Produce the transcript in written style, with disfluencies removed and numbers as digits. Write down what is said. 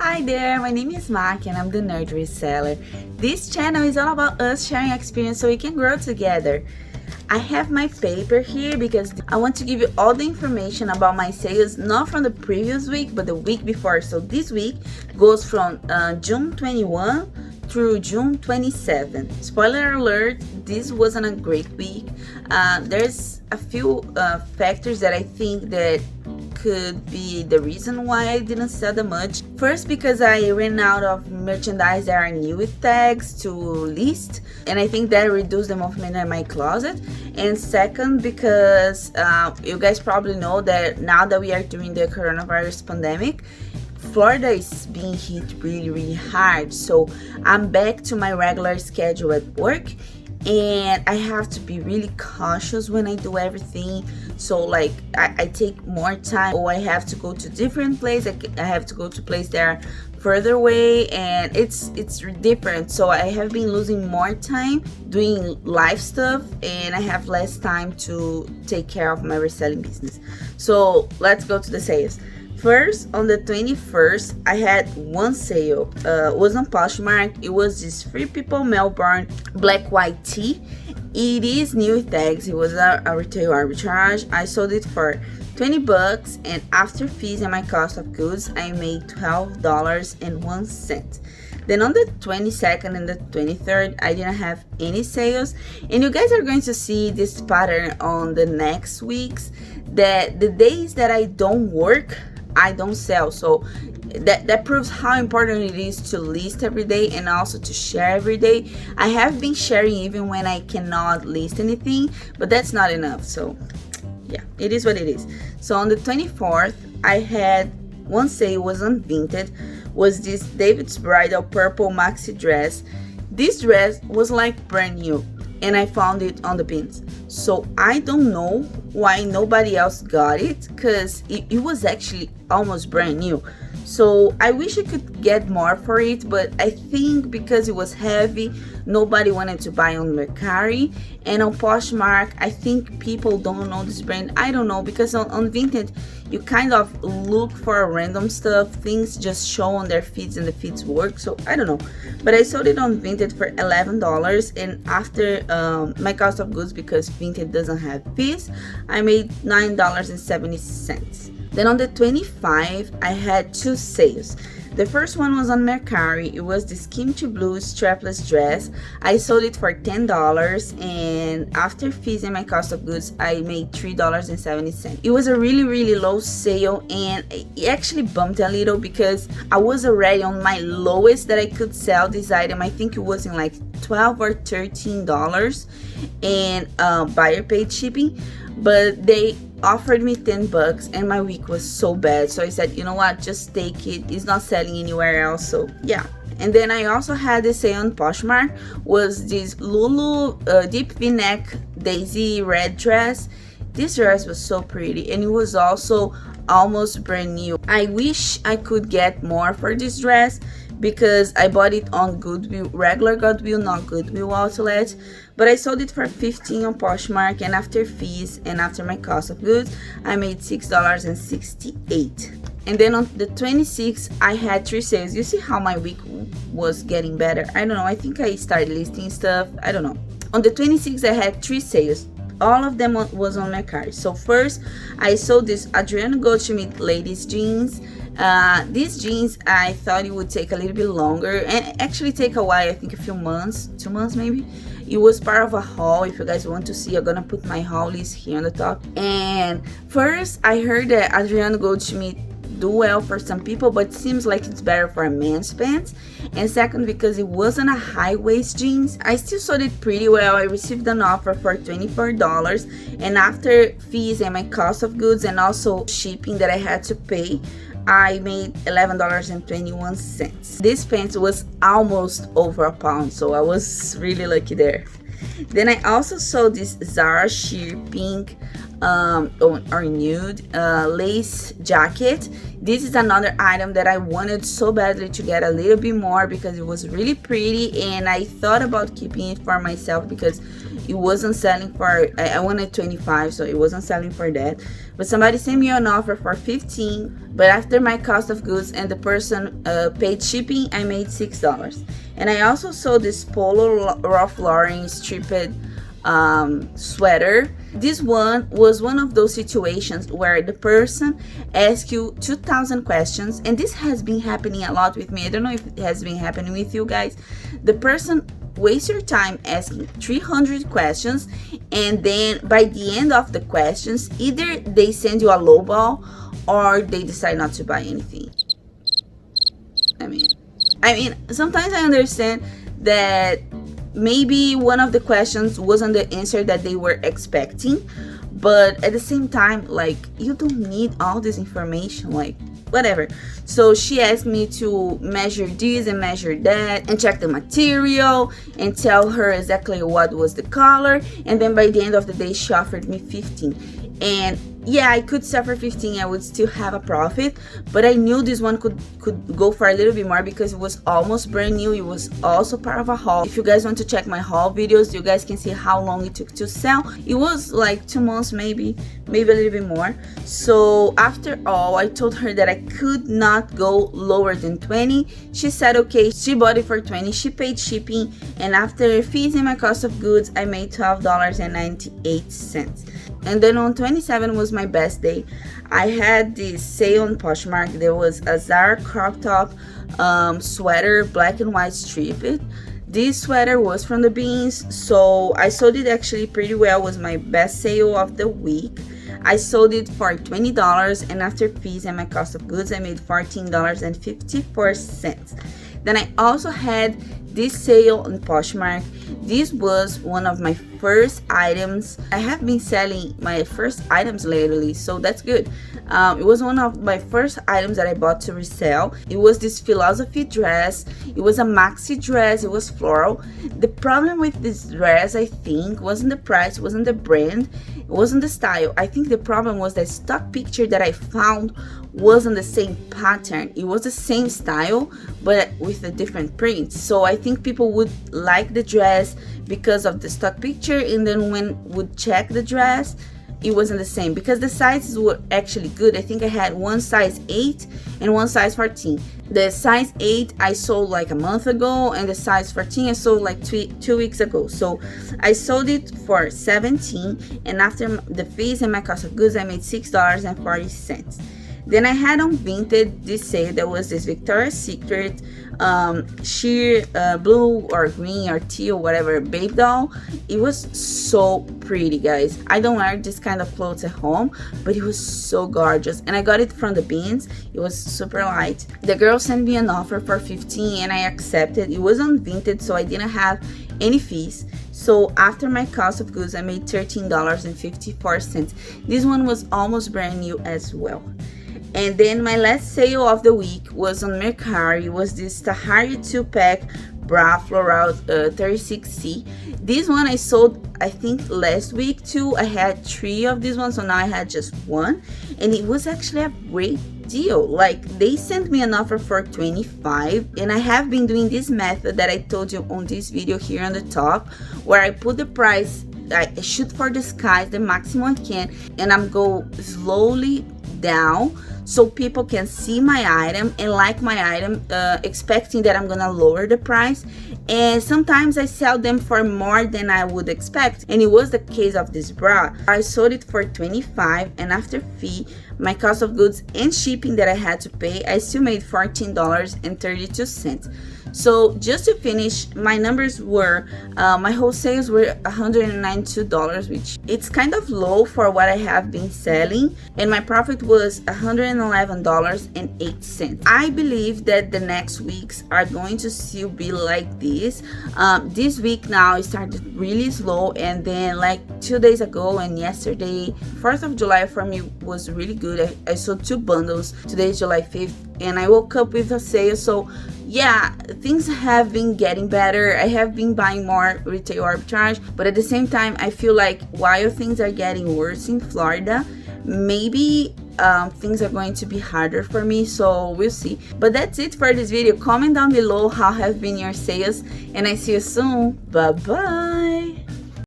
Hi there, my name is Maki and I'm the Nerd Reseller. This channel is all about us sharing experience so we can grow together. I have my paper here because I want to give you all the information about my sales, not from the previous week, but the week before. So this week goes from June 21 through June 27. Spoiler alert, this wasn't a great week. There's a few factors that I think that could be the reason why I didn't sell that much. First, because I ran out of merchandise that are new with tags to list, and I think that reduced the movement in my closet. And second, because you guys probably know that now that we are doing the coronavirus pandemic, Florida is being hit really hard. So I'm back to my regular schedule at work, and I have to be really cautious when I do everything. So like I take more time, or I have to go to different places. I have to go to places that are further away, and it's different. So I have been losing more time doing live stuff, and I have less time to take care of my reselling business. So let's go to the sales. First, on the 21st, I had one sale. It was on Poshmark. It was this Free People Melbourne black white tee. It is new with tags. It was a retail arbitrage. I sold it for 20 bucks, and after fees and my cost of goods, I made $12.01. Then on the 22nd and the 23rd, I didn't have any sales. And you guys are going to see this pattern on the next weeks, that the days that I don't work, I don't sell. So that proves how important it is to list every day and also to share every day. I have been sharing even when I cannot list anything, but that's not enough. So yeah, it is what it is. So on the 24th, I had one sale. Was on Vinted. Was this David's Bridal purple maxi dress. This dress was like brand new, and I found it on the bins. So I don't know why nobody else got it, because it was actually almost brand new. So I wish I could get more for it, but I think because it was heavy, nobody wanted to buy on Mercari. And on Poshmark, I think people don't know this brand. I don't know, because on Vinted, you kind of look for random stuff. Things just show on their feeds and the feeds work. So I don't know. But I sold it on Vinted for $11. And after my cost of goods, because Vinted doesn't have fees, I made $9.70. Then on the 25th, I had two sales. The first one was on Mercari. It was this kimchi blue strapless dress. I sold it for $10, and after fees and my cost of goods, I made $3.70. It was a really low sale, and it actually bumped a little because I was already on my lowest that I could sell this item. I think it was in like $12 or $13, and buyer paid shipping, but they offered me 10 bucks, and my week was so bad. So I said, you know what, just take it. It's not selling anywhere else. So yeah. And then I also had the sale on Poshmark. Was this Lulu deep v-neck daisy red dress. This dress was so pretty, and it was also almost brand new. I wish I could get more for this dress, because I bought it on Goodwill, regular Goodwill, not Goodwill outlet. But I sold it for $15 on Poshmark, and after fees and after my cost of goods, I made $6.68. And then on the 26th, I had three sales. You see how my week was getting better? I don't know. I think I started listing stuff. I don't know. On the 26th, I had three sales. All of them was on Mercari. So first, I sold this Adriano Goldschmidt ladies jeans. These jeans, I thought it would take a little bit longer, and actually take a while. I think a few months, 2 months maybe. It was part of a haul. If you guys want to see, I'm gonna put my haul list here on the top. And first, I heard that Adriano Goldschmidt do well for some people, but it seems like it's better for a man's pants. And second, because it wasn't a high waist jeans, I still sold it pretty well. I received an offer for $24, and after fees and my cost of goods and also shipping that I had to pay, I made $11.21. This pants was almost over a pound, so I was really lucky there. Then I also sold this Zara sheer pink or nude lace jacket. This is another item that I wanted so badly to get a little bit more because it was really pretty, and I thought about keeping it for myself because it wasn't selling for, I wanted 25, so it wasn't selling for that. But somebody sent me an offer for 15, but after my cost of goods and the person paid shipping, I made $6. And I also sold this Polo Ralph Lauren striped sweater. This one was one of those situations where the person asks you 2,000 questions, and this has been happening a lot with me. I don't know if it has been happening with you guys. The person wastes your time asking 300 questions, and then by the end of the questions, either they send you a lowball or they decide not to buy anything. I mean, sometimes I understand that maybe one of the questions wasn't the answer that they were expecting, but at the same time, like, you don't need all this information, like, whatever. So she asked me to measure this and measure that and check the material and tell her exactly what was the color, and then by the end of the day she offered me 15. And yeah, I could sell for 15, I would still have a profit, but I knew this one could go for a little bit more because it was almost brand new. It was also part of a haul. If you guys want to check my haul videos, you guys can see how long it took to sell. It was like 2 months, maybe a little bit more. So after all, I told her that I could not go lower than 20. She said okay. She bought it for 20. She paid shipping, and after fees and my cost of goods, I made $12.98. And then on 27 was my best day. I had this sale on Poshmark. There was a Zara crop top sweater, black and white striped. This sweater was from the beans, so I sold it actually pretty well. It was my best sale of the week. I sold it for $20, and after fees and my cost of goods, I made $14.54. Then I also had this sale on Poshmark. This was one of my first items. I have been selling my first items lately, so that's good. It was one of my first items that I bought to resell. It was this philosophy dress. It was a maxi dress. It was floral. The problem with this dress, I think, wasn't the price, wasn't the brand, it wasn't the style. I think the problem was the stock picture that I found wasn't the same pattern. It was the same style, but with a different print. So I think people would like the dress because of the stock picture, and then when would check the dress, it wasn't the same because the sizes were actually good. I think I had one size 8 and one size 14. The size 8 I sold like a month ago, and the size 14 I sold like 2 weeks ago. So I sold it for 17, and after the fees and my cost of goods, I made $6.40. Then I had on Vinted this sale. There was this Victoria's Secret sheer blue or green or teal, whatever, babe doll. It was so pretty, guys. I don't wear this kind of clothes at home, but it was so gorgeous, and I got it from the bins. It was super light. The girl sent me an offer for 15, and I accepted. It was on Vinted, so I didn't have any fees. So after my cost of goods, I made $13.54. This one was almost brand new as well. And then my last sale of the week was on Mercari. It was this Tahari 2-pack bra floral 36C. This one I sold, I think, last week too. I had 3 of these ones, so now I had just 1. And it was actually a great deal. Like, they sent me an offer for 25, and I have been doing this method that I told you on this video here on the top, where I put the price, I shoot for the sky, the maximum I can, and I'm go slowly down so people can see my item and like my item, expecting that I'm gonna lower the price. And sometimes I sell them for more than I would expect, and it was the case of this bra. I sold it for 25, and after fee, my cost of goods and shipping that I had to pay, I still made $14.32. So just to finish, my numbers were, my wholesales were $192, which it's kind of low for what I have been selling, and my profit was $111.08. I believe that the next weeks are going to still be like this. This week now it started really slow, and then like 2 days ago and yesterday, 4th of July for me was really good. I sold 2 bundles. Today is July 5th, and I woke up with a sale. So yeah, things have been getting better. I have been buying more retail arbitrage, but at the same time, I feel like while things are getting worse in Florida, maybe things are going to be harder for me, so we'll see. But that's it for this video. Comment down below how have been your sales, and I see you soon. Bye bye.